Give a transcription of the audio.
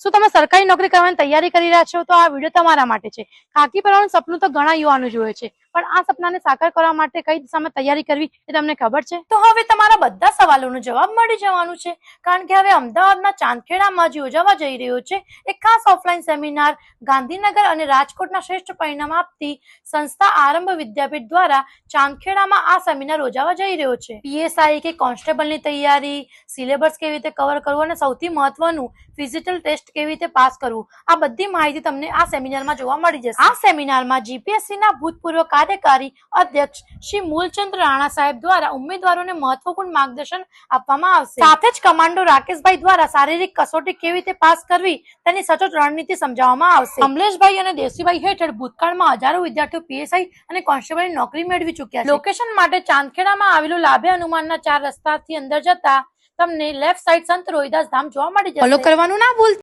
શું તમે સરકારી નોકરી કરવાની તૈયારી કરી રહ્યા છો તો આ વિડીયો તમારા માટે છે। ખાકી પહેરવાનું સપનું તો ઘણા યુવાનો જુએ છે, પણ આ સપનાને સાકાર કરવા માટે કઈ દિશામાં તૈયારી કરવી એ તમને ખબર છે? તો હવે તમારા બધા સવાલોનો જવાબ મળી જવાનું છે, કારણ કે હવે અમદાવાદના ચાંદખેડામાં યોજાવા જઈ રહ્યો છે એક ખાસ ઓફલાઈન સેમિનાર। ગાંધીનગર અને રાજકોટના શ્રેષ્ઠ પરિણામ આપતી સંસ્થા આરંભ વિદ્યાપીઠ દ્વારા ચાંદખેડામાં આ સેમિનાર યોજાવા જઈ રહ્યો છે। પીએસઆઈ કે કોન્સ્ટેબલની તૈયારી, સિલેબસ કેવી રીતે કવર કરવું અને સૌથી મહત્વનું ફિઝિકલ ટેસ્ટ કેવી રીતે પાસ કરવું, આ બધી માહિતી તમને આ સેમિનારમાં જોવા મળી જશે। આ સેમિનારમાં જીપીએસસીના ભૂતપૂર્વ કાર્યકારી અધ્યક્ષ શ્રી મૂલચંદ રાણા સાહેબ દ્વારા ઉમેદવારોને મહત્વપૂર્ણ માર્ગદર્શન આપવામાં આવશે। સાથે જ કમાન્ડો રાકેશભાઈ દ્વારા શારીરિક કસોટી કેવી રીતે પાસ કરવી તેની સચોટ રણનીતિ સમજાવવામાં આવશે। કમલેશભાઈ અને દેવસીભાઈ હેઠળ ભૂતકાળમાં હજારો વિદ્યાર્થીઓ પીએસઆઈ અને કોન્સ્ટેબલની નોકરી મેળવી ચૂક્યા છે। લોકેશન માટે ચાંદખેડામાં આવેલું લાભે હનુમાનના 4 રસ્તાથી અંદર જતા તમને લેફ્ટ સાઈડ સંત રોહિદાસ ધામ જોવા મળી જશે। ફોલો કરવાનું ના ભૂલતા।